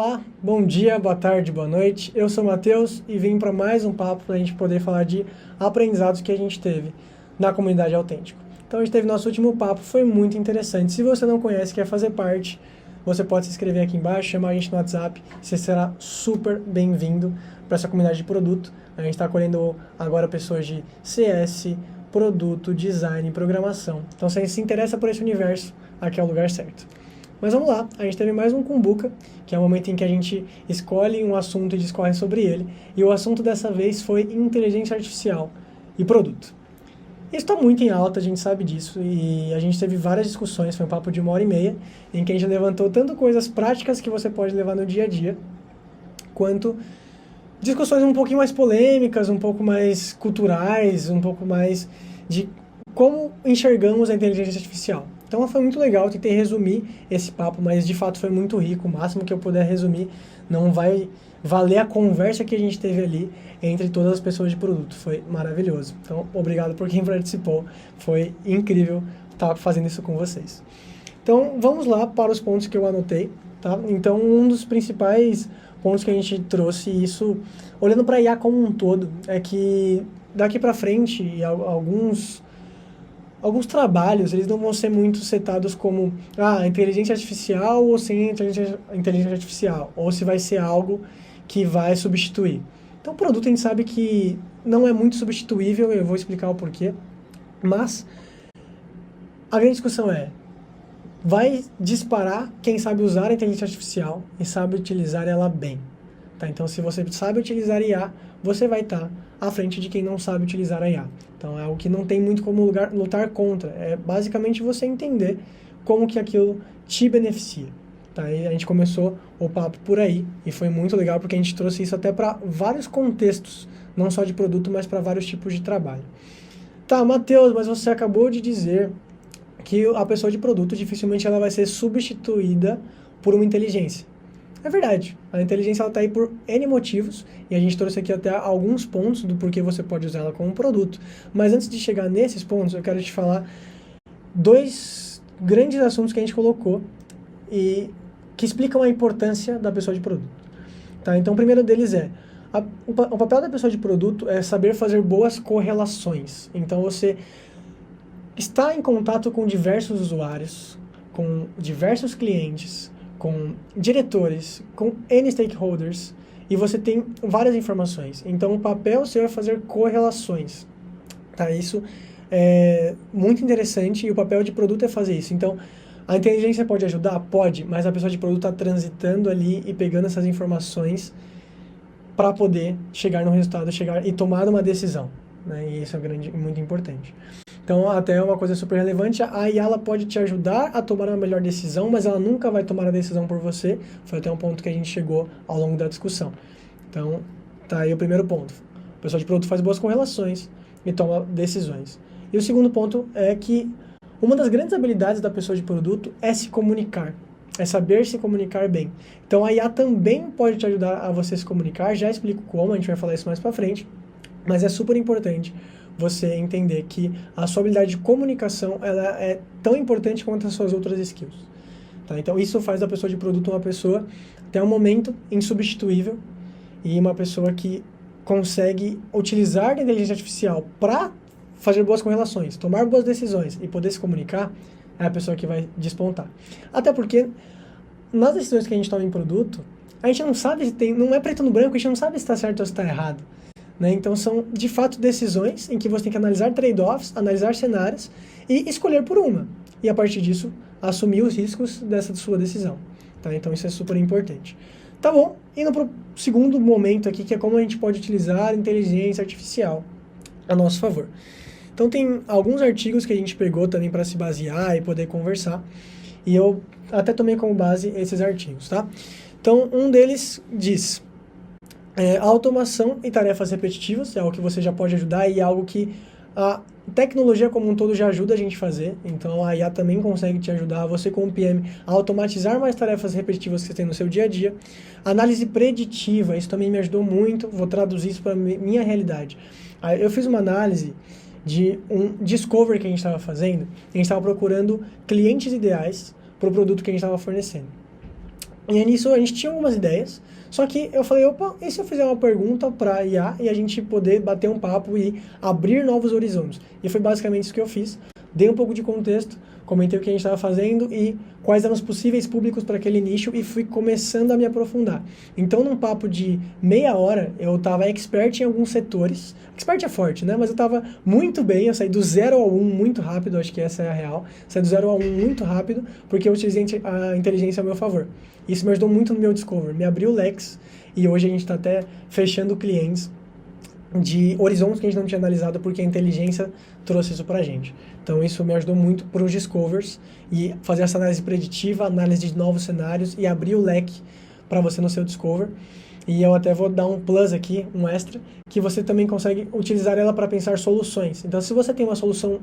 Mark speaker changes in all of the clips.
Speaker 1: Olá, bom dia, boa tarde, boa noite. Eu sou o Matheus e vim para mais um papo para a gente poder falar de aprendizados que a gente teve na comunidade Autêntico. Então a gente teve nosso último papo, foi muito interessante. Se você não conhece, quer fazer parte, você pode se inscrever aqui embaixo, chamar a gente no WhatsApp, você será super bem-vindo para essa comunidade de produto. A gente está acolhendo agora pessoas de CS, produto, design, programação. Então se você se interessa por esse universo, aqui é o lugar certo. Mas vamos lá, a gente teve mais um Kumbuka, que é o momento em que a gente escolhe um assunto e discorre sobre ele, e o assunto dessa vez foi inteligência artificial e produto. Isso está muito em alta, a gente sabe disso, e a gente teve várias discussões, foi um papo de 1h30, em que a gente levantou tanto coisas práticas que você pode levar no dia a dia, quanto discussões um pouquinho mais polêmicas, um pouco mais culturais, um pouco mais de como enxergamos a inteligência artificial. Então foi muito legal, tentei resumir esse papo, mas de fato foi muito rico, o máximo que eu puder resumir não vai valer a conversa que a gente teve ali entre todas as pessoas de produto, foi maravilhoso. Então obrigado por quem participou, foi incrível estar fazendo isso com vocês. Então vamos lá para os pontos que eu anotei, tá? Então um dos principais pontos que a gente trouxe, isso olhando para a IA como um todo, é que daqui para frente alguns trabalhos, eles não vão ser muito setados como inteligência artificial ou sem inteligência artificial, ou se vai ser algo que vai substituir. Então, o produto a gente sabe que não é muito substituível, eu vou explicar o porquê, mas a grande discussão é, vai disparar quem sabe usar a inteligência artificial e sabe utilizar ela bem. Tá? Então, se você sabe utilizar IA, você vai estar à frente de quem não sabe utilizar a IA. Então, é algo que não tem muito como lutar contra. É basicamente você entender como que aquilo te beneficia. Tá? E a gente começou o papo por aí e foi muito legal porque a gente trouxe isso até para vários contextos, não só de produto, mas para vários tipos de trabalho. Tá, Matheus, mas você acabou de dizer que a pessoa de produto dificilmente ela vai ser substituída por uma inteligência. É verdade, a inteligência está aí por N motivos, e a gente trouxe aqui até alguns pontos do porquê você pode usar ela como produto. Mas antes de chegar nesses pontos, eu quero te falar dois grandes assuntos que a gente colocou e que explicam a importância da pessoa de produto. Tá? Então, o primeiro deles é, o papel da pessoa de produto é saber fazer boas correlações. Então, você está em contato com diversos usuários, com diversos clientes, com diretores, com N stakeholders, e você tem várias informações. Então, o papel seu é fazer correlações. Tá? Isso é muito interessante, e o papel de produto é fazer isso. Então, a inteligência pode ajudar? Pode, mas a pessoa de produto está transitando ali e pegando essas informações para poder chegar no resultado, chegar e tomar uma decisão. Né? E isso é muito importante. Então, até uma coisa super relevante, a IA ela pode te ajudar a tomar uma melhor decisão, mas ela nunca vai tomar a decisão por você. Foi até um ponto que a gente chegou ao longo da discussão. Então, tá aí o primeiro ponto. A pessoa de produto faz boas correlações e toma decisões. E o segundo ponto é que uma das grandes habilidades da pessoa de produto é se comunicar, é saber se comunicar bem. Então, a IA também pode te ajudar a você se comunicar, já explico como, a gente vai falar isso mais pra frente, mas é super importante você entender que a sua habilidade de comunicação ela é tão importante quanto as suas outras skills. Tá? Então, isso faz da pessoa de produto uma pessoa, até o momento, insubstituível e uma pessoa que consegue utilizar a inteligência artificial para fazer boas correlações, tomar boas decisões e poder se comunicar, é a pessoa que vai despontar. Até porque, nas decisões que a gente toma em produto, a gente não sabe se tem, não é preto no branco, a gente não sabe se está certo ou se está errado. Né? Então, são, de fato, decisões em que você tem que analisar trade-offs, analisar cenários e escolher por uma. E, a partir disso, assumir os riscos dessa sua decisão. Tá? Então, isso é super importante. Tá bom, indo para o segundo momento aqui, que é como a gente pode utilizar a inteligência artificial a nosso favor. Então, tem alguns artigos que a gente pegou também para se basear e poder conversar. E eu até tomei como base esses artigos, tá? Então, um deles diz... a automação em tarefas repetitivas é algo que você já pode ajudar e é algo que a tecnologia como um todo já ajuda a gente a fazer. Então a IA também consegue te ajudar, você como PM, a automatizar mais tarefas repetitivas que você tem no seu dia a dia. Análise preditiva, isso também me ajudou muito, vou traduzir isso para minha realidade. Eu fiz uma análise de um discovery que a gente estava fazendo, a gente estava procurando clientes ideais para o produto que a gente estava fornecendo. E aí nisso a gente tinha algumas ideias, só que eu falei, opa, e se eu fizer uma pergunta para IA e a gente poder bater um papo e abrir novos horizontes? E foi basicamente isso que eu fiz. Dei um pouco de contexto, comentei o que a gente estava fazendo e quais eram os possíveis públicos para aquele nicho e fui começando a me aprofundar. Então, num papo de meia hora, eu estava expert em alguns setores. Expert é forte, né? Mas eu estava muito bem, eu saí do 0 ao 1 muito rápido, acho que essa é a real. Saí do 0 ao 1 muito rápido, porque eu utilizei a inteligência a meu favor. Isso me ajudou muito no meu Discover, me abriu leques e hoje a gente está até fechando clientes de horizontes que a gente não tinha analisado porque a inteligência trouxe isso pra gente. Então isso me ajudou muito para os discovers e fazer essa análise preditiva, análise de novos cenários e abrir o leque para você no seu discover. E eu até vou dar um plus aqui, um extra, que você também consegue utilizar ela para pensar soluções. Então se você tem uma solução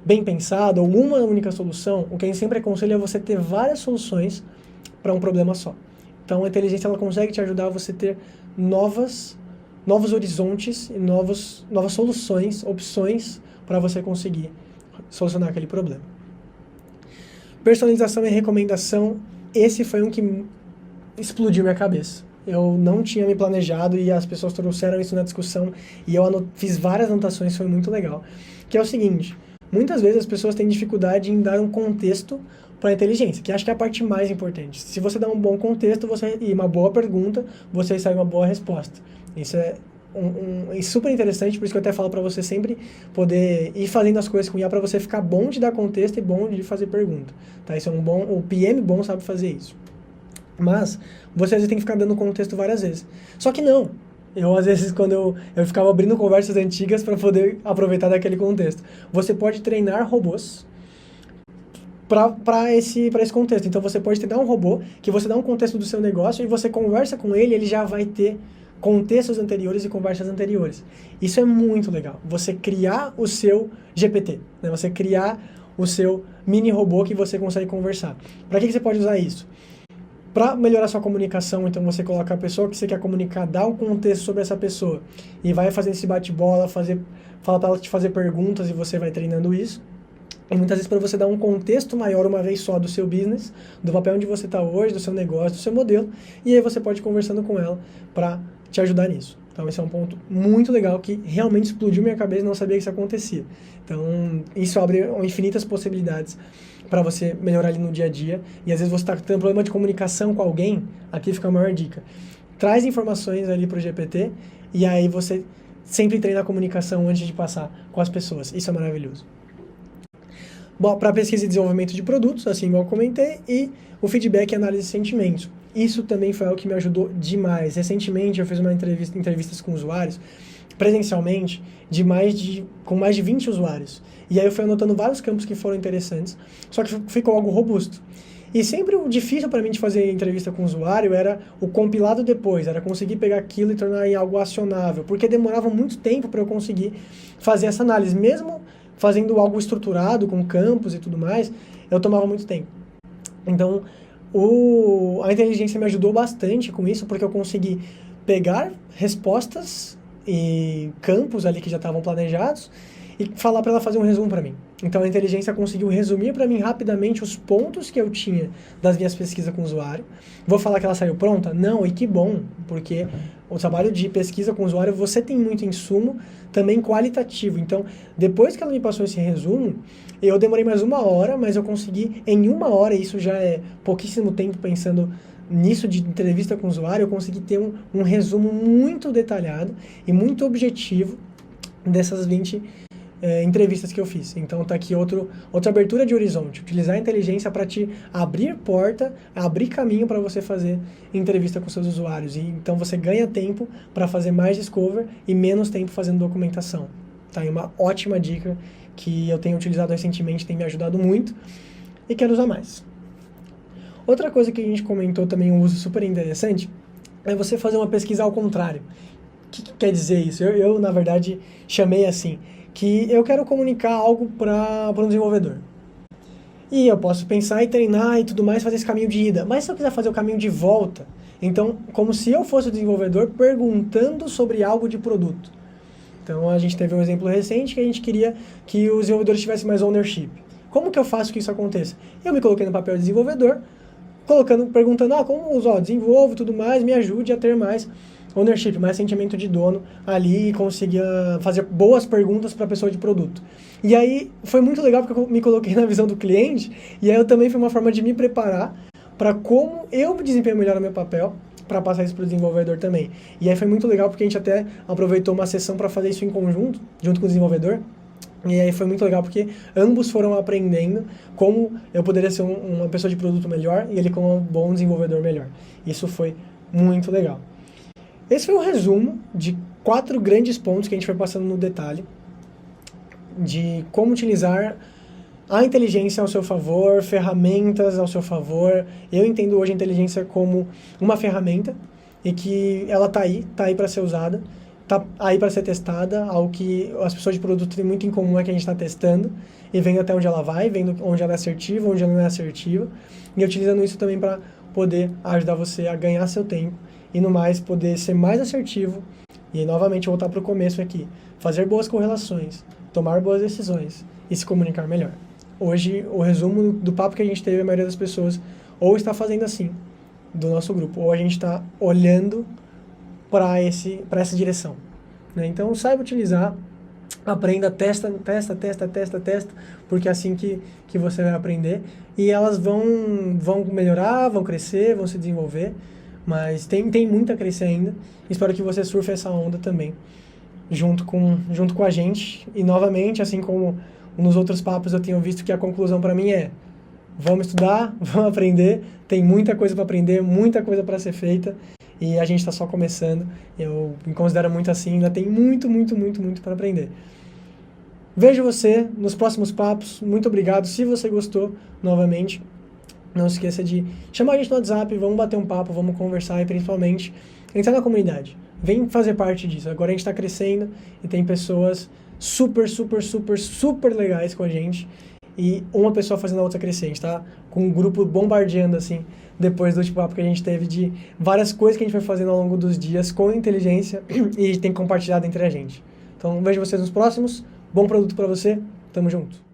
Speaker 1: bem pensada ou uma única solução, o que a gente sempre aconselha é você ter várias soluções para um problema só. Então a inteligência ela consegue te ajudar a você ter novos horizontes e novas soluções, opções para você conseguir solucionar aquele problema. Personalização e recomendação, esse foi um que explodiu minha cabeça. Eu não tinha me planejado e as pessoas trouxeram isso na discussão e eu fiz várias anotações, foi muito legal. Que é o seguinte, muitas vezes as pessoas têm dificuldade em dar um contexto para a inteligência, que acho que é a parte mais importante. Se você dá um bom contexto e uma boa pergunta, você recebe uma boa resposta. Isso é super interessante, por isso que eu até falo para você sempre poder ir fazendo as coisas com IA para você ficar bom de dar contexto e bom de fazer pergunta. Tá? Isso é o PM bom sabe fazer isso. Mas você às vezes tem que ficar dando contexto várias vezes. Só que não. Eu, às vezes, quando eu ficava abrindo conversas antigas para poder aproveitar daquele contexto. Você pode treinar robôs para esse contexto. Então, você pode treinar um robô que você dá um contexto do seu negócio e você conversa com ele, ele já vai ter contextos anteriores e conversas anteriores. Isso é muito legal. Você criar o seu GPT, né? Você criar o seu mini robô que você consegue conversar. Para que você pode usar isso? Para melhorar sua comunicação, então você coloca a pessoa que você quer comunicar, dá um contexto sobre essa pessoa e vai fazendo esse bate-bola, fala para ela te fazer perguntas e você vai treinando isso. E muitas vezes para você dar um contexto maior uma vez só do seu business, do papel onde você está hoje, do seu negócio, do seu modelo, e aí você pode ir conversando com ela para te ajudar nisso. Então esse é um ponto muito legal que realmente explodiu minha cabeça e não sabia que isso acontecia. Então isso abre infinitas possibilidades para você melhorar ali no dia a dia. E às vezes você está tendo problema de comunicação com alguém, aqui fica a maior dica. Traz informações ali para o GPT e aí você sempre treina a comunicação antes de passar com as pessoas. Isso é maravilhoso. Bom, para pesquisa e desenvolvimento de produtos, assim igual eu comentei, e o feedback e análise de sentimentos. Isso também foi algo que me ajudou demais. Recentemente eu fiz uma entrevistas com usuários, presencialmente, com mais de 20 usuários. E aí eu fui anotando vários campos que foram interessantes, só que ficou algo robusto. E sempre o difícil para mim de fazer entrevista com o usuário era o compilado depois, era conseguir pegar aquilo e tornar em algo acionável, porque demorava muito tempo para eu conseguir fazer essa análise. Mesmo fazendo algo estruturado, com campos e tudo mais, eu tomava muito tempo. Então, a inteligência me ajudou bastante com isso, porque eu consegui pegar respostas e campos ali que já estavam planejados e falar para ela fazer um resumo para mim. Então a inteligência conseguiu resumir para mim rapidamente os pontos que eu tinha das minhas pesquisas com o usuário. Vou falar que ela saiu pronta? Não, e que bom, porque o trabalho de pesquisa com o usuário, você tem muito insumo também qualitativo. Então, depois que ela me passou esse resumo, eu demorei mais 1 hora, mas eu consegui em 1 hora, isso já é pouquíssimo tempo pensando nisso de entrevista com o usuário, eu consegui ter um resumo muito detalhado e muito objetivo dessas 20 entrevistas que eu fiz. Então tá aqui outra abertura de horizonte, utilizar a inteligência para te abrir porta, abrir caminho para você fazer entrevista com seus usuários. E então você ganha tempo para fazer mais discover e menos tempo fazendo documentação. Tá aí uma ótima dica que eu tenho utilizado recentemente, tem me ajudado muito e quero usar mais. Outra coisa que a gente comentou também, um uso super interessante, é você fazer uma pesquisa ao contrário. O que quer dizer isso? Eu, na verdade, chamei assim, que eu quero comunicar algo para um desenvolvedor. E eu posso pensar e treinar e tudo mais, fazer esse caminho de ida. Mas se eu quiser fazer o caminho de volta, então, como se eu fosse o desenvolvedor perguntando sobre algo de produto. Então, a gente teve um exemplo recente que a gente queria que os desenvolvedores tivessem mais ownership. Como que eu faço que isso aconteça? Eu me coloquei no papel de desenvolvedor, perguntando, como desenvolvo e tudo mais, me ajude a ter mais ownership, mais sentimento de dono ali e conseguir fazer boas perguntas para a pessoa de produto. E aí foi muito legal porque eu me coloquei na visão do cliente e aí eu também foi uma forma de me preparar para como eu desempenho melhor o meu papel para passar isso para o desenvolvedor também. E aí foi muito legal porque a gente até aproveitou uma sessão para fazer isso em conjunto, junto com o desenvolvedor. E aí foi muito legal porque ambos foram aprendendo como eu poderia ser uma pessoa de produto melhor e ele como um bom desenvolvedor melhor. Isso foi muito legal. Esse foi um resumo de 4 grandes pontos que a gente foi passando no detalhe de como utilizar a inteligência ao seu favor, ferramentas ao seu favor. Eu entendo hoje a inteligência como uma ferramenta e que ela tá aí para ser usada, tá aí para ser testada, algo que as pessoas de produto têm muito em comum é que a gente está testando e vendo até onde ela vai, vendo onde ela é assertiva, onde ela não é assertiva, e utilizando isso também para poder ajudar você a ganhar seu tempo e no mais poder ser mais assertivo e novamente voltar para o começo aqui, fazer boas correlações, tomar boas decisões e se comunicar melhor. Hoje, o resumo do papo que a gente teve, a maioria das pessoas ou está fazendo assim, do nosso grupo, ou a gente está olhando para essa direção. Né? Então, saiba utilizar, aprenda, testa, porque é assim que você vai aprender. E elas vão melhorar, vão crescer, vão se desenvolver, mas tem muito a crescer ainda. Espero que você surfe essa onda também, junto com a gente. E, novamente, assim como nos outros papos eu tenho visto que a conclusão para mim é: vamos estudar, vamos aprender, tem muita coisa para aprender, muita coisa para ser feita e a gente está só começando. Eu me considero muito assim, ainda tem muito para aprender. Vejo você nos próximos papos, muito obrigado. Se você gostou, novamente, não esqueça de chamar a gente no WhatsApp, vamos bater um papo, vamos conversar e principalmente entrar na comunidade. Vem fazer parte disso. Agora a gente está crescendo e tem pessoas super legais com a gente e uma pessoa fazendo a outra crescer. A gente tá com um grupo bombardeando assim, depois do último papo que a gente teve de várias coisas que a gente foi fazendo ao longo dos dias com inteligência e tem compartilhado entre a gente. Então vejo vocês nos próximos, bom produto para você, tamo junto.